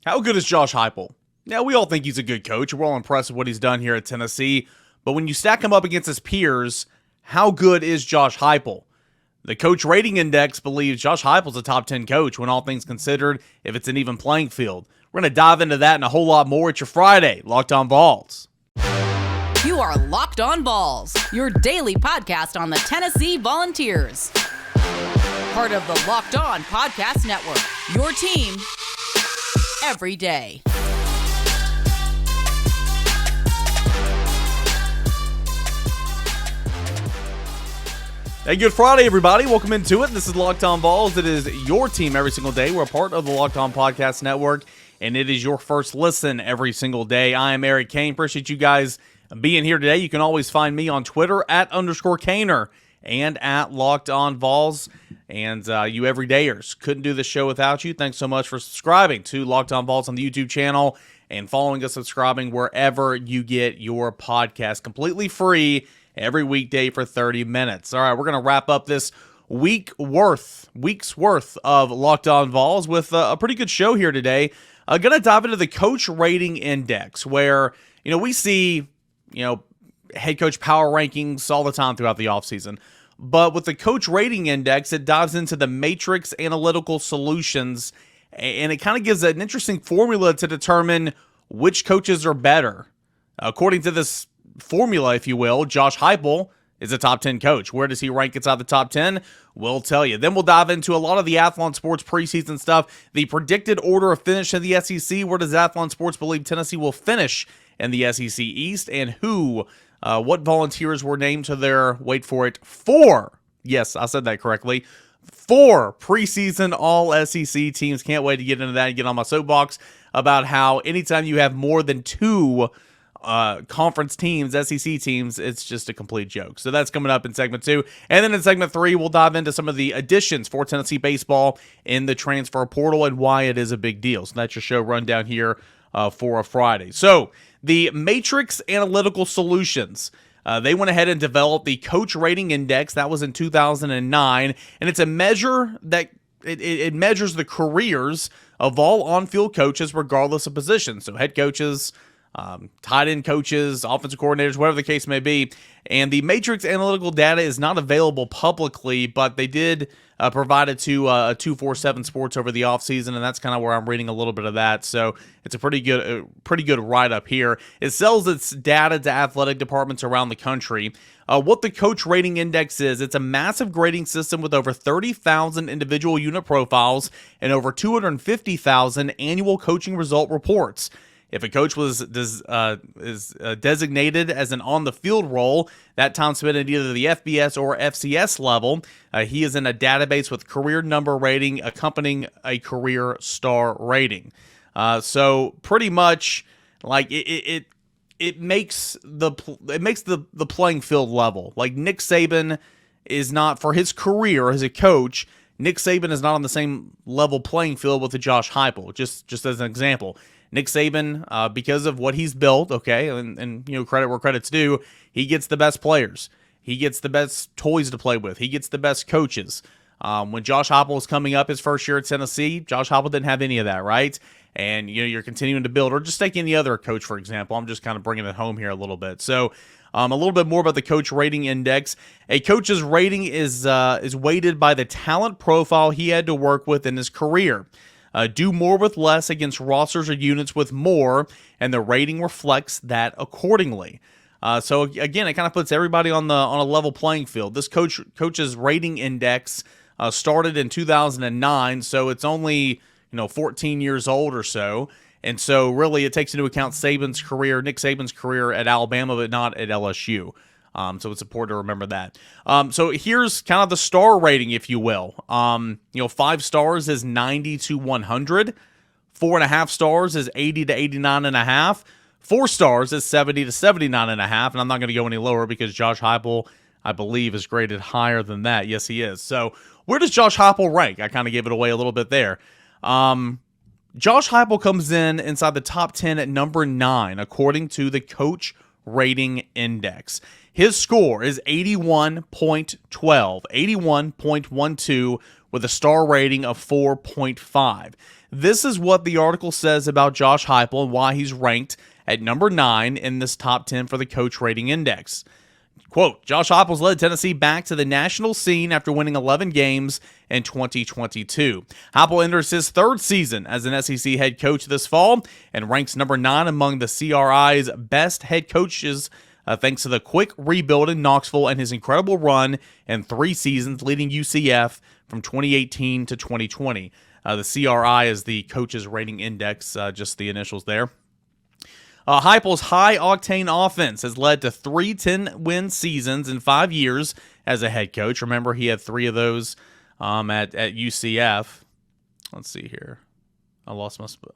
How good is Josh Heupel? Now, we all think he's a good coach. We're all impressed with what he's done here at Tennessee. But when you stack him up against his peers, how good is Josh Heupel? The Coach Rating Index believes Josh Heupel's a top 10 coach when all things considered, if it's an even playing field. We're going to dive into that and a whole lot more at your Friday Locked On Vols. You are Locked On Vols, your daily podcast on the Tennessee Volunteers. Part of the Locked On Podcast Network, your team every day. Hey, good Friday, everybody. Welcome into it. This is Locked On Vols. It is your team every single day. We're a part of the Locked On Podcast Network, and it is your first listen every single day. I am Eric Kane. Appreciate you guys being here today. You can always find me on Twitter @_Kaner and @LockedOnVols. And you everydayers, couldn't do this show without you. Thanks so much for subscribing to Locked On Vols on the YouTube channel and following us, subscribing wherever you get your podcast. Completely free every weekday for 30 minutes. All right, we're going to wrap up this week's worth of Locked On Vols with a pretty good show here today. Going to dive into the Coach Rating Index, where we see head coach power rankings all the time throughout the offseason. But with the Coach Rating Index, it dives into the Matrix Analytical Solutions, and it kind of gives an interesting formula to determine which coaches are better. According to this formula, if you will, Josh Heupel is a top 10 coach. Where does he rank inside the top 10? We'll tell you. Then we'll dive into a lot of the Athlon Sports preseason stuff, the predicted order of finish in the SEC. Where does Athlon Sports believe Tennessee will finish in the SEC East, and what Volunteers were named to their, wait for it, 4, yes, I said that correctly, 4 preseason All-SEC teams. Can't wait to get into that and get on my soapbox about how anytime you have more than 2 conference teams, SEC teams, it's just a complete joke. So that's coming up in segment 2. And then in segment 3, we'll dive into some of the additions for Tennessee baseball in the transfer portal and why it is a big deal. So that's your show rundown here for a Friday. So the Matrix Analytical Solutions, they went ahead and developed the Coach Rating Index. That was in 2009, and it's a measure that it measures the careers of all on-field coaches regardless of position. So head coaches, tight end coaches, offensive coordinators, whatever the case may be. And the Matrix Analytical data is not available publicly, but they did provide it to 247 Sports over the offseason, and that's kind of where I'm reading a little bit of that. So it's a pretty good write-up here. It sells its data to athletic departments around the country. What the Coach Rating Index is, it's a massive grading system with over 30,000 individual unit profiles and over 250,000 annual coaching result reports. If a coach is designated as an on-the-field role, that time spent at either the FBS or FCS level, he is in a database with career number rating accompanying a career star rating. So pretty much, like it makes the playing field level. Like Nick Saban is not, for his career as a coach, Nick Saban is not on the same level playing field with the Josh Heupel. Just as an example. Nick Saban, because of what he's built, okay, and credit where credit's due, he gets the best players. He gets the best toys to play with. He gets the best coaches. When Josh Heupel was coming up his first year at Tennessee, Josh Heupel didn't have any of that, right? And you're continuing to build, or just take any other coach, for example. I'm just kind of bringing it home here a little bit. So a little bit more about the Coach Rating Index. A coach's rating is weighted by the talent profile he had to work with in his career. Do more with less against rosters or units with more, and the rating reflects that accordingly. So again, it kind of puts everybody on a level playing field. This coach's rating index started in 2009, so it's only 14 years old or so, and so really it takes into account Nick Saban's career at Alabama, but not at LSU. So it's important to remember that. So here's kind of the star rating, if you will. 5 stars is 90 to 100. 4.5 stars is 80 to 89.5. 4 stars is 70 to 79.5. And I'm not going to go any lower because Josh Heupel, I believe, is graded higher than that. Yes, he is. So where does Josh Heupel rank? I kind of gave it away a little bit there. Josh Heupel comes in inside the top 10 at number 9, according to the Coach Rating Index. His score is 81.12, 81.12 with a star rating of 4.5. This is what the article says about Josh Heupel and why he's ranked at number 9 in this top 10 for the Coach Rating Index. Quote, Josh Heupel's led Tennessee back to the national scene after winning 11 games in 2022. Heupel enters his third season as an SEC head coach this fall and ranks number 9 among the CRI's best head coaches thanks to the quick rebuild in Knoxville and his incredible run in 3 seasons leading UCF from 2018 to 2020. The CRI is the Coaches Rating Index, just the initials there. Heupel's high-octane offense has led to 3 10-win seasons in 5 years as a head coach. Remember, he had 3 of those at UCF. Let's see here. I lost my spot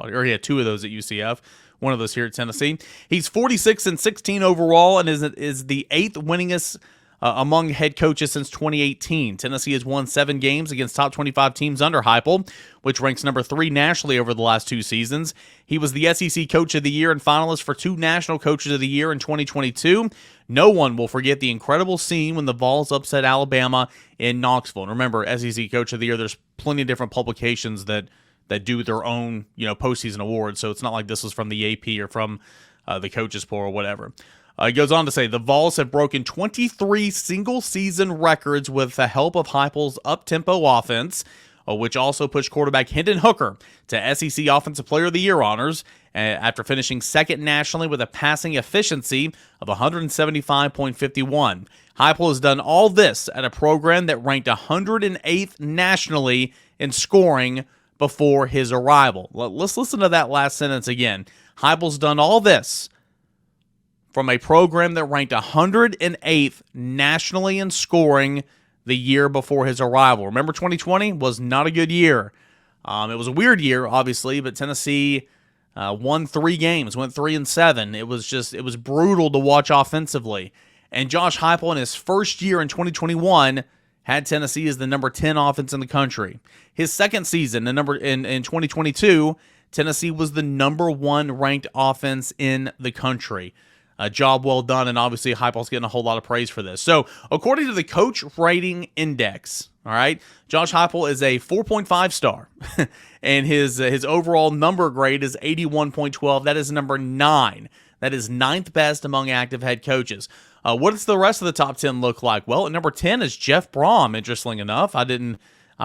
here. Or he had 2 of those at UCF. One of those here at Tennessee. He's 46-16 overall and is the 8th winningest among head coaches since 2018. Tennessee has won 7 games against top 25 teams under Heupel, which ranks number 3 nationally over the last 2 seasons. He was the SEC Coach of the Year and finalist for 2 National Coaches of the Year in 2022. No one will forget the incredible scene when the Vols upset Alabama in Knoxville. And remember, SEC Coach of the Year, there's plenty of different publications that do their own, postseason awards. So it's not like this was from the AP or from the Coaches Poll or whatever. He goes on to say, the Vols have broken 23 single-season records with the help of Heupel's up-tempo offense, which also pushed quarterback Hendon Hooker to SEC Offensive Player of the Year honors after finishing second nationally with a passing efficiency of 175.51. Heupel has done all this at a program that ranked 108th nationally in scoring before his arrival. Let's listen to that last sentence again. Heupel's done all this from a program that ranked 108th nationally in scoring the year before his arrival. Remember, 2020 was not a good year. It was a weird year, obviously, but Tennessee won 3 games, went 3-7. It was brutal to watch offensively. And Josh Heupel in his first year in 2021 had Tennessee as the number 10 offense in the country. His second season, in 2022, Tennessee was the number 1 ranked offense in the country. A job well done, and obviously Heupel's getting a whole lot of praise for this. So, according to the Coach Rating Index, all right, Josh Heupel is a 4.5 star, and his overall number grade is 81.12. That is number 9. That is 9th best among active head coaches. What does the rest of the top 10 look like? Well, at number 10 is Jeff Brom, interestingly enough. I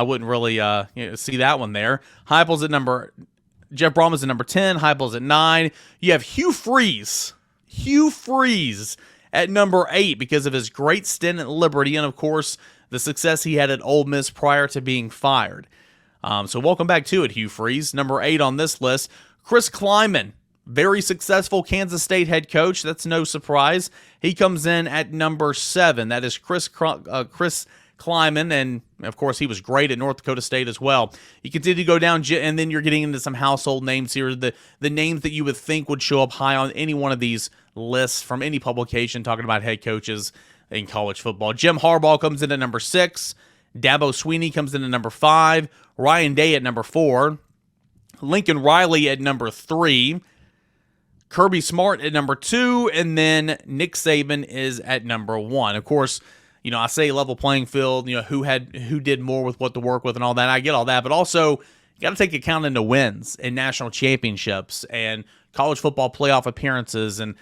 wouldn't really see that one there. Jeff Brom is at number 10. Heupel's at 9. You have Hugh Freeze at number 8 because of his great stint at Liberty and, of course, the success he had at Ole Miss prior to being fired. So welcome back to it, Hugh Freeze. Number 8 on this list, Chris Kleiman, very successful Kansas State head coach. That's no surprise. He comes in at number 7. That is Chris Kleiman, and of course he was great at North Dakota State as well. You continue to go down, and then you're getting into some household names here, the names that you would think would show up high on any one of these lists from any publication talking about head coaches in college football. Jim Harbaugh comes in at number 6. Dabo Swinney comes in at number 5. Ryan Day at number 4. Lincoln Riley at number 3. Kirby Smart at number 2, and then Nick Saban is at number 1. Of course, I say level playing field, who did more with what to work with and all that. I get all that, but also you got to take account into wins and national championships and college football playoff appearances and,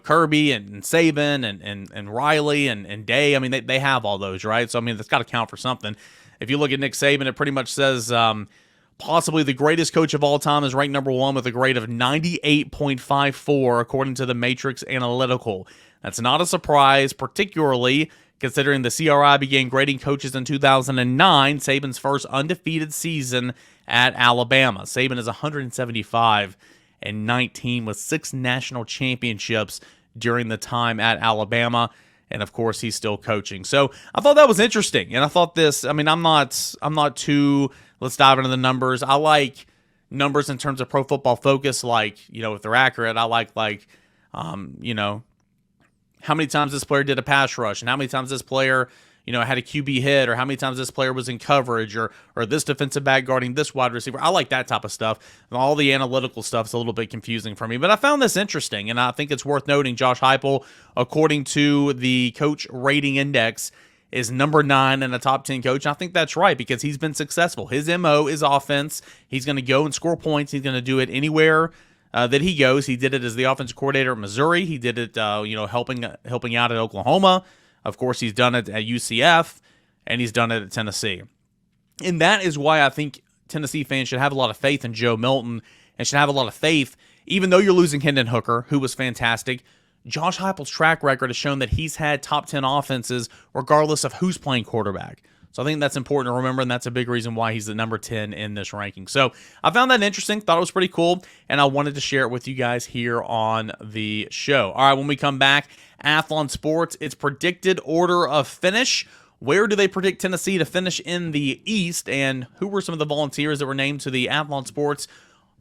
Kirby and Saban and Riley and Day. I mean, they have all those, right? So, I mean, that's got to count for something. If you look at Nick Saban, it pretty much says possibly the greatest coach of all time is ranked number 1 with a grade of 98.54 according to the Matrix Analytical. That's not a surprise, particularly considering the CRI began grading coaches in 2009, Saban's first undefeated season at Alabama. Saban is 175-19 with 6 national championships during the time at Alabama. And of course, he's still coaching. So I thought that was interesting. And I thought I'm not too, let's dive into the numbers. I like numbers in terms of Pro Football Focus, if they're accurate. I like, how many times this player did a pass rush and how many times this player, had a QB hit, or how many times this player was in coverage, or this defensive back guarding this wide receiver. I like that type of stuff. And all the analytical stuff is a little bit confusing for me, but I found this interesting, and I think it's worth noting Josh Heupel, according to the Coach Rating Index, is number 9 and a top 10 coach. And I think that's right because he's been successful. His MO is offense. He's going to go and score points. He's going to do it anywhere that he goes. He did it as the offensive coordinator at Missouri. He did it, helping out at Oklahoma. Of course, he's done it at UCF, and he's done it at Tennessee. And that is why I think Tennessee fans should have a lot of faith in Joe Milton and should have a lot of faith, even though you're losing Hendon Hooker, who was fantastic. Josh Heupel's track record has shown that he's had top 10 offenses regardless of who's playing quarterback. So I think that's important to remember, and that's a big reason why he's the number 10 in this ranking. So I found that interesting, thought it was pretty cool, and I wanted to share it with you guys here on the show. All right, when we come back, Athlon Sports, its predicted order of finish. Where do they predict Tennessee to finish in the East, and who were some of the volunteers that were named to the Athlon Sports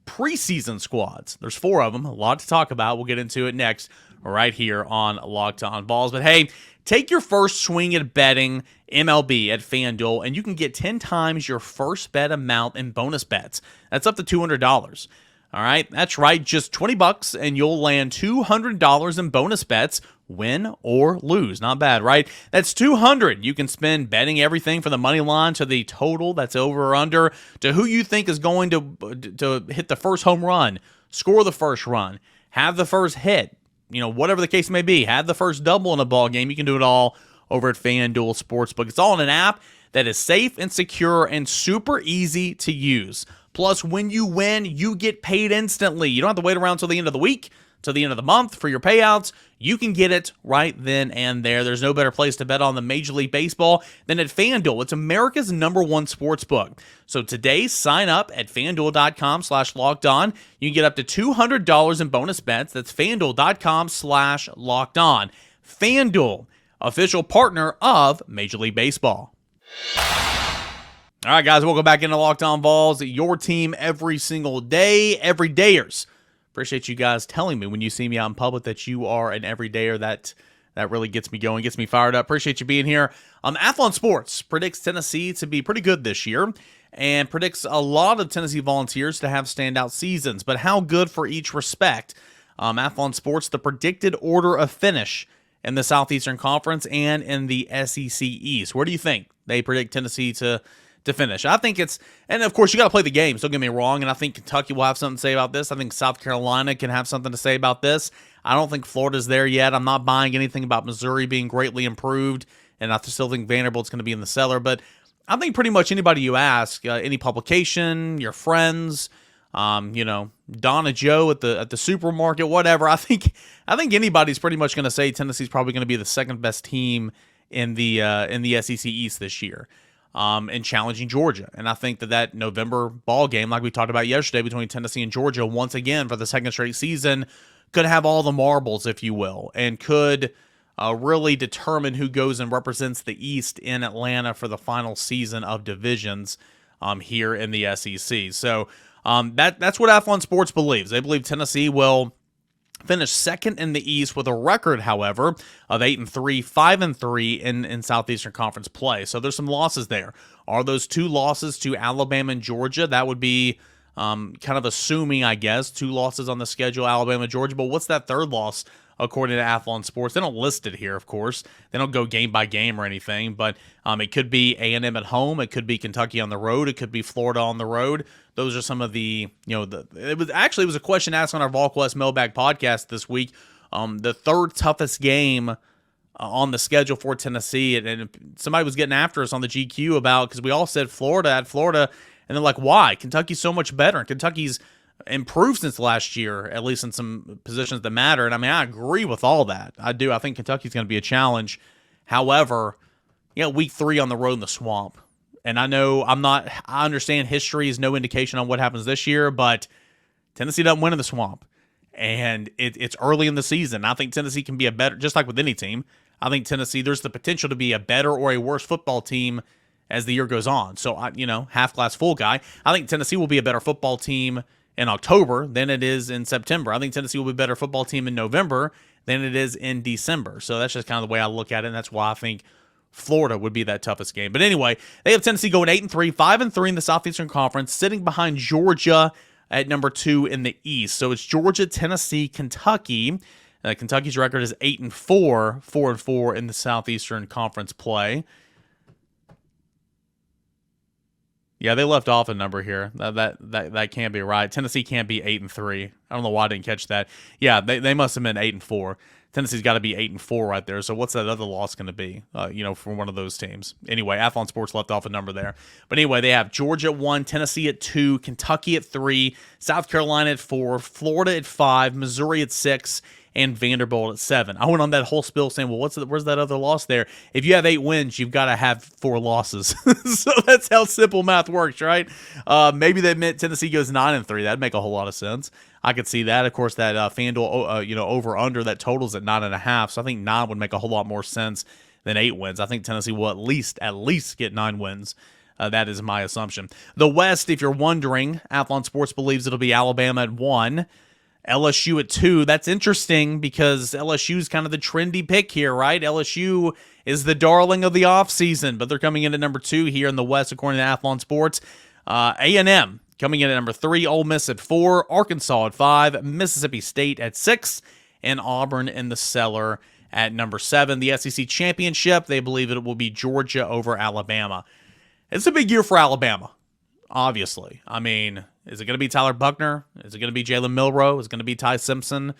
preseason squads? There's 4 of them, a lot to talk about. We'll get into it next right here on Locked On Vols. But hey, take your first swing at betting MLB at FanDuel, and you can get 10 times your first bet amount in bonus bets. That's up to $200. All right, that's right, just $20, and you'll land $200 in bonus bets, win or lose. Not bad, right? That's $200 you can spend betting everything from the money line to the total that's over or under to who you think is going to hit the first home run, score the first run, have the first hit, whatever the case may be, have the first double in a ball game. You can do it all over at FanDuel Sportsbook. It's all in an app that is safe and secure and super easy to use. Plus, when you win, you get paid instantly. You don't have to wait around till the end of the week, till the end of the month for your payouts. You can get it right then and there. There's no better place to bet on the Major League Baseball than at FanDuel. It's America's #1 sports book. So today, sign up at FanDuel.com/lockedon. You can get up to $200 in bonus bets. That's FanDuel.com/lockedon. FanDuel, official partner of Major League Baseball. All right, guys, welcome back into Locked On Vols, your team every single day, everydayers. Appreciate you guys telling me when you see me out in public that you are an everydayer. That really gets me going, gets me fired up. Appreciate you being here. Athlon Sports predicts Tennessee to be pretty good this year and predicts a lot of Tennessee Volunteers to have standout seasons, but how good for each respect? Athlon Sports, the predicted order of finish in the Southeastern Conference and in the SEC East. Where do you think they predict Tennessee to finish? I think it's, and of course you got to play the games, don't get me wrong, and I think Kentucky will have something to say about this. I think South Carolina can have something to say about this. I don't think Florida's there yet. I'm not buying anything about Missouri being greatly improved, and I still think Vanderbilt's going to be in the cellar, but I think pretty much anybody you ask, any publication, your friends, Donna Joe at the supermarket, whatever, I think anybody's pretty much going to say Tennessee's probably going to be the second best team in the SEC East this year. And challenging Georgia. And I think that November ball game, like we talked about yesterday, between Tennessee and Georgia, once again for the second straight season, could have all the marbles, if you will, and could really determine who goes and represents the East in Atlanta for the final season of divisions here in the SEC. So that's what Athlon Sports believes. They believe Tennessee will finished second in the East with a record, however, of 8-3, 5-3 in Southeastern Conference play. So there's some losses there. Are those 2 losses to Alabama and Georgia? That would be kind of assuming, I guess, 2 losses on the schedule, Alabama, Georgia. But what's that third loss according to Athlon Sports? They don't list it here, of course. They don't go game by game or anything. But it could be A&M at home. It could be Kentucky on the road. It could be Florida on the road. Those are some of the, it was a question asked on our VolQuest Mailbag podcast this week. The third toughest game on the schedule for Tennessee. And somebody was getting after us on the GQ about, because we all said Florida at Florida. And they're like, why? Kentucky's so much better. And Kentucky's improved since last year, at least in some positions that matter. And I agree with all that. I do. I think Kentucky's going to be a challenge. However, week 3 on the road in the swamp. And I understand history is no indication on what happens this year, but Tennessee doesn't win in the swamp. And it's early in the season. I think Tennessee can be a better, just like with any team, I think Tennessee, there's the potential to be a better or a worse football team as the year goes on. So, half glass full guy. I think Tennessee will be a better football team in October than it is in September. I think Tennessee will be a better football team in November than it is in December. So that's just kind of the way I look at it, and that's why I think Florida would be that toughest game. But anyway, they have Tennessee going 8-3, 5-3 in the Southeastern Conference, sitting behind Georgia at number 2 in the East. So it's Georgia, Tennessee, Kentucky Kentucky's record is 8-4, 4-4 in the Southeastern Conference play. Yeah, they left off a number here. That can't be right. Tennessee can't be 8-3. I don't know why I didn't catch that. Yeah, they must have been 8-4. Tennessee's got to be 8-4 right there. So what's that other loss going to be? For one of those teams. Anyway, Athlon Sports left off a number there. But anyway, they have Georgia at 1, Tennessee at 2, Kentucky at 3, South Carolina at 4, Florida at 5, Missouri at 6, and Vanderbilt at 7. I went on that whole spiel saying, well, where's that other loss there? If you have 8 wins, you've got to have 4 losses. So that's how simple math works, right? Maybe they meant Tennessee goes 9-3. That'd make a whole lot of sense. I could see that. Of course, that FanDuel, over-under, that totals at 9.5. So I think 9 would make a whole lot more sense than 8 wins. I think Tennessee will at least get 9 wins. That is my assumption. The West, if you're wondering, Athlon Sports believes it'll be Alabama at 1. LSU at 2. That's interesting because LSU is kind of the trendy pick here, right? LSU is the darling of the offseason, but they're coming in at number 2 here in the West, according to Athlon Sports. A&M coming in at number 3, Ole Miss at 4, Arkansas at 5, Mississippi State at 6, and Auburn in the cellar at number 7. The SEC Championship, they believe it will be Georgia over Alabama. It's a big year for Alabama, obviously. I mean, is it going to be Tyler Buckner? Is it going to be Jalen Milroe? Is it going to be Ty Simpson?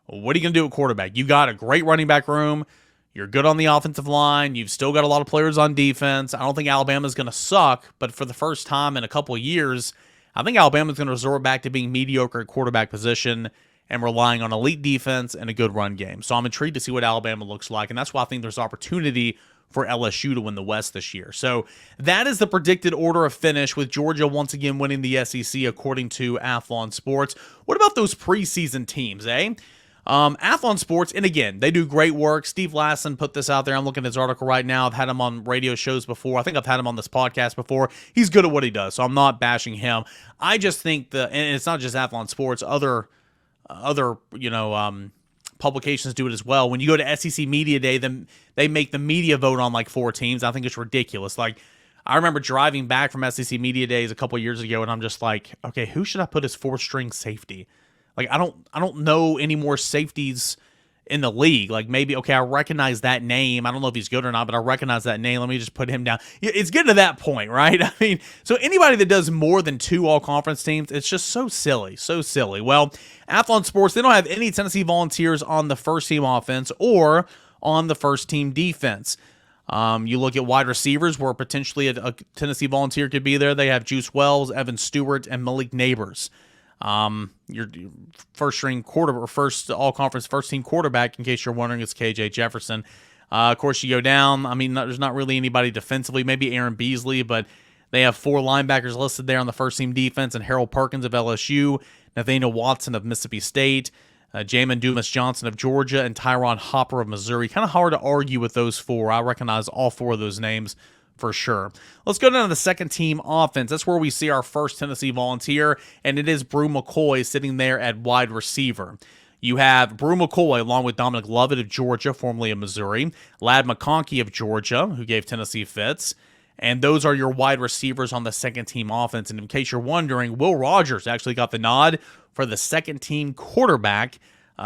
What are you going to do at quarterback? You got a great running back room. You're good on the offensive line. You've still got a lot of players on defense. I don't think Alabama's going to suck, but for the first time in a couple of years, I think Alabama's going to resort back to being mediocre at quarterback position and relying on elite defense and a good run game. So I'm intrigued to see what Alabama looks like, and that's why I think there's opportunity for LSU to win the West this year. So that is the predicted order of finish, with Georgia once again winning the SEC according to Athlon Sports. What about those preseason teams, eh? Athlon Sports, and again, they do great work. Steve Lassen put this out there. I'm looking at his article right now. I've had him on radio shows before. I think I've had him on this podcast before. He's good at what he does, so I'm not bashing him. I just think and it's not just Athlon Sports, other publications do it as well. When you go to SEC Media Day, then they make the media vote on like 4 teams. I think it's ridiculous. Like, I remember driving back from SEC Media Days a couple years ago, and I'm just like, okay, who should I put as 4th-string safety? Like, I don't know any more safeties in the league. Like, maybe, okay, I recognize that name. I don't know if he's good or not, but I recognize that name. Let me just put him down. It's getting to that point, right? I mean, so anybody that does more than 2 all-conference teams, it's just so silly, so silly. Well, Athlon Sports, they don't have any Tennessee Volunteers on the first-team offense or on the first-team defense. You look at wide receivers where potentially a Tennessee Volunteer could be there. They have Juice Wells, Evan Stewart, and Malik Neighbors. Your first all-conference first-team quarterback, in case you're wondering, is KJ Jefferson. Of course, you go down. I mean, there's not really anybody defensively. Maybe Aaron Beasley, but they have 4 linebackers listed there on the first-team defense, and Harold Perkins of LSU, Nathaniel Watson of Mississippi State, Jamin Dumas-Johnson of Georgia, and Tyron Hopper of Missouri. Kind of hard to argue with those 4. I recognize all 4 of those names for sure. Let's go down to the second-team offense. That's where we see our first Tennessee Volunteer, and it is Brew McCoy sitting there at wide receiver. You have Brew McCoy along with Dominic Lovett of Georgia, formerly of Missouri, Ladd McConkey of Georgia, who gave Tennessee fits, and those are your wide receivers on the second-team offense. And in case you're wondering, Will Rogers actually got the nod for the second-team quarterback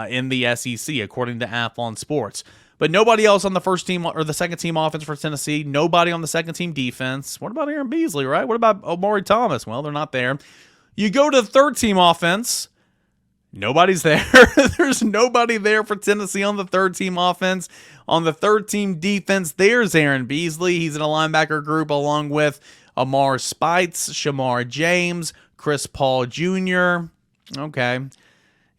in the SEC, according to Athlon Sports. But nobody else on the first team or the second team offense for Tennessee. Nobody on the second team defense. What about Aaron Beasley, right? What about Omari Thomas? Well, they're not there. You go to the third team offense. Nobody's there. There's nobody there for Tennessee on the third team offense. On the third team defense, there's Aaron Beasley. He's in a linebacker group along with Amar Spites, Shamar James, Chris Paul Jr. Okay.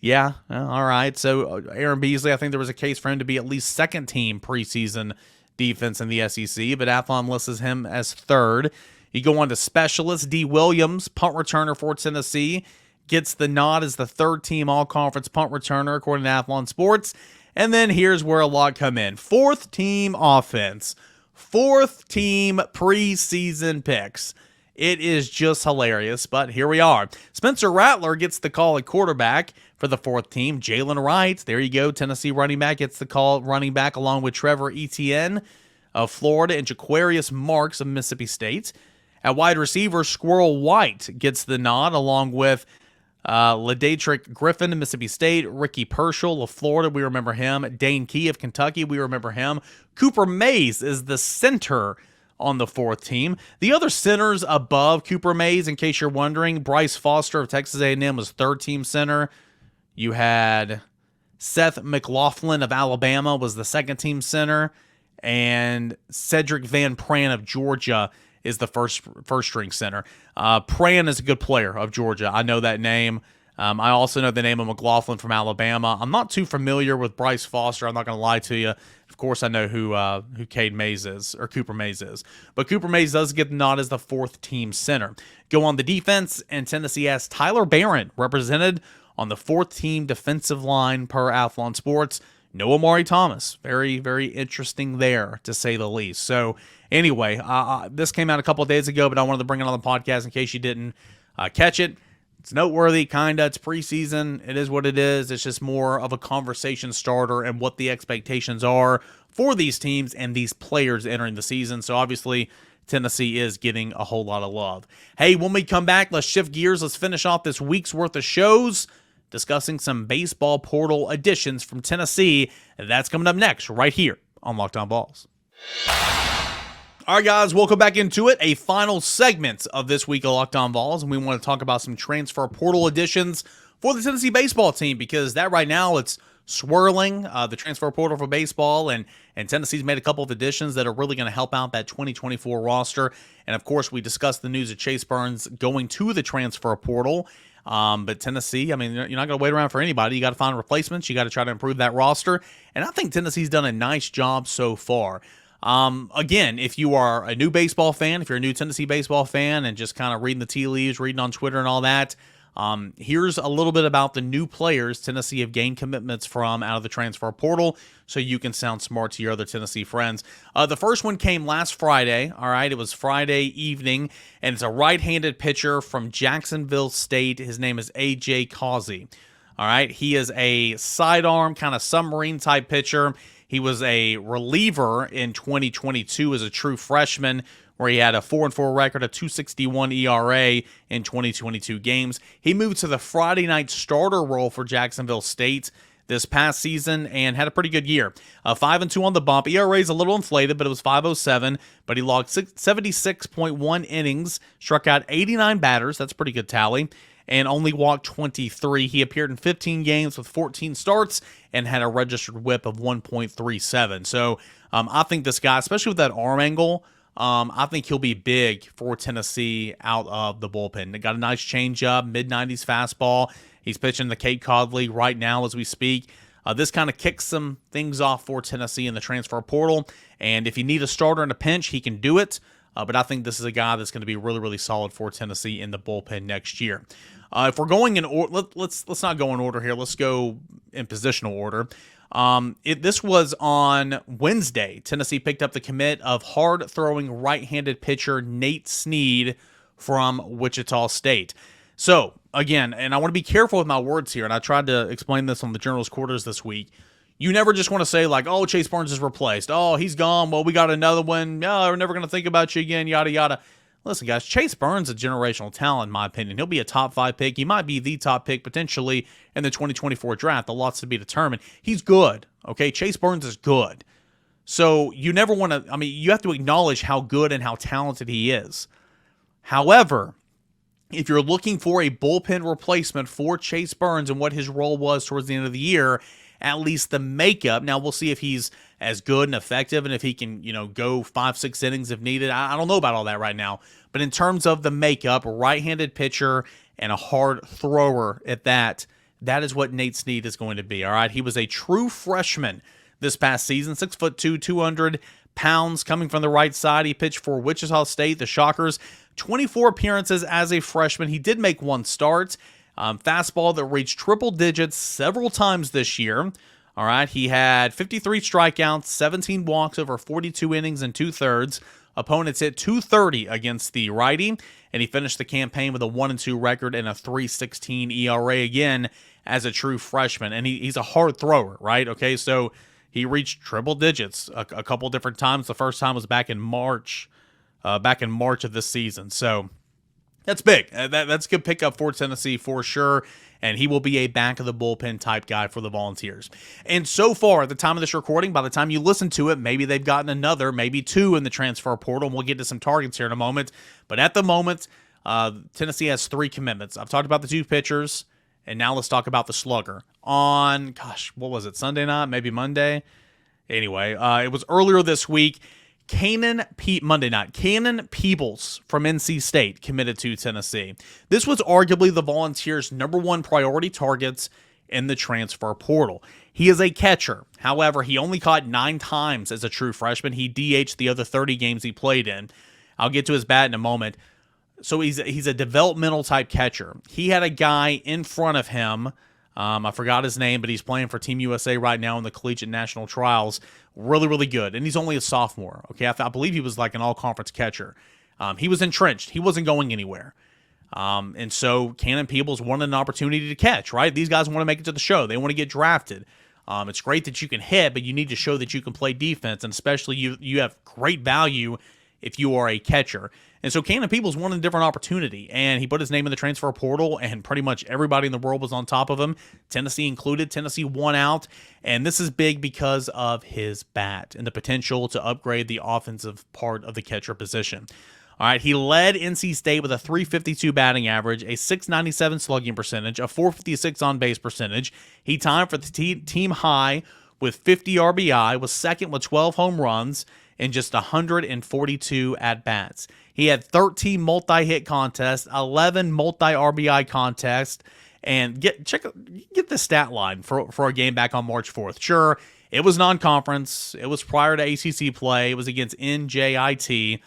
Yeah, all right. So Aaron Beasley, I think there was a case for him to be at least second-team preseason defense in the SEC, but Athlon lists him as third. You go on to specialist. D. Williams, punt returner for Tennessee, gets the nod as the third-team all-conference punt returner, according to Athlon Sports. And then here's where a lot come in. Fourth-team offense. Fourth-team preseason picks. It is just hilarious, but here we are. Spencer Rattler gets the call at quarterback for the fourth team. Jalen Wright, there you go, Tennessee running back, gets the call running back along with Trevor Etienne of Florida and Jaquarius Marks of Mississippi State. At wide receiver, Squirrel White gets the nod along with Ladadrick Griffin of Mississippi State, Ricky Pershall of Florida, we remember him. Dane Key of Kentucky, we remember him. Cooper Mays is the center on the fourth team. The other centers above Cooper Mays, in case you're wondering, Bryce Foster of Texas A&M was third team center. You had Seth McLaughlin of Alabama was the second team center, and Cedric Van Pran of Georgia is the first string center. Pran is a good player of Georgia. I know that name. I also know the name of McLaughlin from Alabama. I'm not too familiar with Bryce Foster. I'm not going to lie to you. Of course, I know who Cade Mays is, or Cooper Mays is. But Cooper Mays does get the nod as the fourth team center. Go on the defense, and Tennessee has Tyler Barron represented on the fourth team defensive line per Athlon Sports. No Amari Thomas. Very, very interesting there, to say the least. So, anyway, this came out a couple of days ago, but I wanted to bring it on the podcast in case you didn't catch it. It's noteworthy, kind of. It's preseason. It is what it is. It's just more of a conversation starter and what the expectations are for these teams and these players entering the season. So, obviously, Tennessee is getting a whole lot of love. Hey, when we come back, let's shift gears. Let's finish off this week's worth of shows discussing some baseball portal additions from Tennessee. That's coming up next right here on Locked On Vols. All right, guys, welcome back into it. A final segment of this week of Locked On Vols, and we want to talk about some transfer portal additions for the Tennessee baseball team, because that right now it's swirling, the transfer portal for baseball, and Tennessee's made a couple of additions that are really going to help out that 2024 roster. And of course, we discussed the news of Chase Burns going to the transfer portal. But Tennessee, I mean, you're not going to wait around for anybody. You got to find replacements. You got to try to improve that roster. And I think Tennessee's done a nice job so far. Again, if you are a new baseball fan, if you're a new Tennessee baseball fan and just kind of reading the tea leaves, reading on Twitter and all that, here's a little bit about the new players Tennessee have gained commitments from out of the transfer portal, so you can sound smart to your other Tennessee friends. The first one came last Friday. All right, it was Friday evening, and it's a right-handed pitcher from Jacksonville State. His name is A.J. Causey. All right, he is a sidearm, kind of submarine-type pitcher. He was a reliever in 2022 as a true freshman, where he had a 4-4 record, a 2.61 ERA in 2022 games. He moved to the Friday night starter role for Jacksonville State this past season and had a pretty good year. 5-2 on the bump. ERA is a little inflated, but it was 5.07. But he logged 76.1 innings, struck out 89 batters. That's a pretty good tally. And only walked 23. He appeared in 15 games with 14 starts and had a registered whip of 1.37. So I think this guy, especially with that arm angle, I think he'll be big for Tennessee out of the bullpen. They got a nice changeup, mid-90s fastball. He's pitching the Cape Cod League right now as we speak. This kind of kicks some things off for Tennessee in the transfer portal. And if you need a starter in a pinch, he can do it. But I think this is a guy that's going to be really, really solid for Tennessee in the bullpen next year. If we're going in order, let's not go in order here. Let's go in positional order. This was on Wednesday. Tennessee picked up the commit of hard-throwing right-handed pitcher Nate Snead from Wichita State. So, again, and I want to be careful with my words here, and I tried to explain this on the Journal's Quarters this week. You never just want to say, like, oh, Chase Burns is replaced. Oh, he's gone. Well, we got another one. No, we're never going to think about you again, yada, yada. Listen, guys, Chase Burns is a generational talent, in my opinion. He'll be a top 5 pick. He might be the top pick potentially in the 2024 draft. A lot's to be determined. He's good, okay? Chase Burns is good. So you never want to, I mean, you have to acknowledge how good and how talented he is. However, if you're looking for a bullpen replacement for Chase Burns and what his role was towards the end of the year, at least the makeup. Now, we'll see if he's as good and effective and if he can, go 5-6 innings if needed. I don't know about all that right now. But in terms of the makeup, a right-handed pitcher and a hard thrower at that is what Nate Snead is going to be, all right? He was a true freshman this past season, 6'2", 200 pounds, coming from the right side. He pitched for Wichita State, the Shockers, 24 appearances as a freshman. He did make one start. Fastball that reached triple digits several times this year. All right, he had 53 strikeouts, 17 walks over 42 innings and 2/3. Opponents hit .230 against the righty, and he finished the campaign with a 1-2 record and a 3.16 ERA again as a true freshman. And he's a hard thrower, right? Okay, so he reached triple digits a couple different times. The first time was back in March of this season. So That's big. That's a good pickup for Tennessee for sure. And he will be a back of the bullpen type guy for the Volunteers. And so far, at the time of this recording, by the time you listen to it, maybe they've gotten another, maybe two in the transfer portal. And we'll get to some targets here in a moment. But at the moment, Tennessee has 3 commitments. I've talked about the 2 pitchers, and now let's talk about the slugger. On, what was it, Sunday night, maybe Monday? Anyway, it was earlier this week. Monday night, Cannon Peebles from NC State committed to Tennessee. This was arguably the Volunteers' #1 priority targets in the transfer portal. He is a catcher. However, he only caught 9 times as a true freshman. He DH'd the other 30 games he played in. I'll get to his bat in a moment. So he's a developmental type catcher. He had a guy in front of him. I forgot his name, but he's playing for Team USA right now in the Collegiate National Trials. Really, really good. And he's only a sophomore. Okay, I believe he was like an all-conference catcher. He was entrenched. He wasn't going anywhere. And so Cannon Peebles wanted an opportunity to catch, right? These guys want to make it to the show. They want to get drafted. It's great that you can hit, but you need to show that you can play defense, and especially you have great value if you are a catcher. And so Cannon Peebles wanted a different opportunity, and he put his name in the transfer portal, and pretty much everybody in the world was on top of him, Tennessee included. Tennessee won out, and this is big because of his bat and the potential to upgrade the offensive part of the catcher position. All right, he led NC State with a .352 batting average, a .697 slugging percentage, a .456 on-base percentage. He tied for the team high with 50 RBI, was second with 12 home runs, and just 142 at-bats. He had 13 multi-hit contests, 11 multi-RBI contests, and get the stat line for a game back on March 4th. Sure, it was non-conference. It was prior to ACC play. It was against NJIT,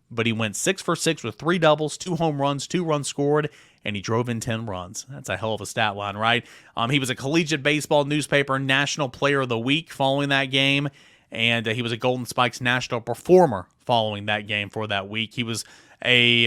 but he went 6 for 6 with 3 doubles, 2 home runs, 2 runs scored, and he drove in 10 runs. That's a hell of a stat line, right? He was a Collegiate Baseball newspaper National Player of the Week following that game, and he was a Golden Spikes National Performer following that game for that week. He was a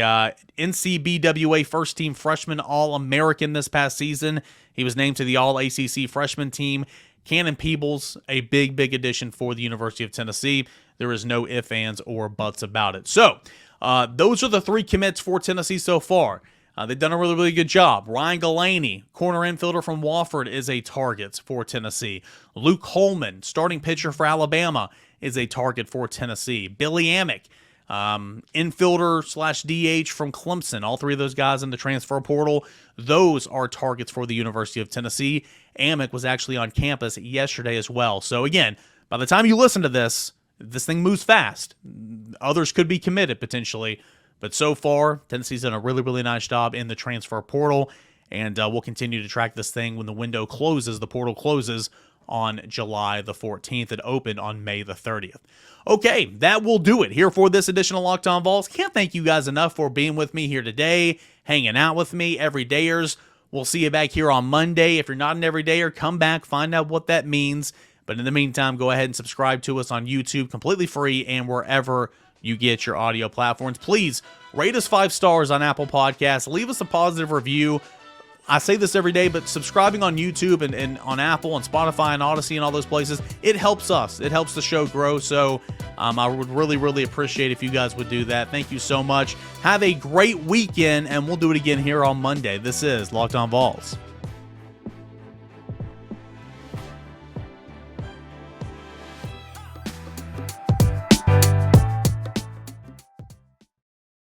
NCBWA first-team freshman All-American this past season. He was named to the All-ACC freshman team. Cannon Peebles, a big, big addition for the University of Tennessee. There is no ifs, ands, or buts about it. So, those are the 3 commits for Tennessee so far. They've done a really, really good job. Ryan Galaney, corner infielder from Wofford, is a target for Tennessee. Luke Holman, starting pitcher for Alabama, is a target for Tennessee. Billy Amick, infielder/DH from Clemson. All 3 of those guys in the transfer portal, those are targets for the University of Tennessee. Amick was actually on campus yesterday as well. So again, by the time you listen to this thing moves fast. Others could be committed potentially. But so far, Tennessee's done a really, really nice job in the transfer portal, and we'll continue to track this thing when the window closes, the portal closes on July the 14th. It opened on May the 30th. Okay, that will do it here for this edition of Locked On Vols. Can't thank you guys enough for being with me here today, hanging out with me, everydayers. We'll see you back here on Monday. If you're not an everydayer, come back, find out what that means. But in the meantime, go ahead and subscribe to us on YouTube, completely free, and wherever you get your audio platforms. Please rate us 5 stars on Apple Podcasts. Leave us a positive review. I say this every day, but subscribing on YouTube and on Apple and Spotify and Odyssey and all those places, it helps us. It helps the show grow. So I would really, really appreciate if you guys would do that. Thank you so much. Have a great weekend, and we'll do it again here on Monday. This is Locked On Vols.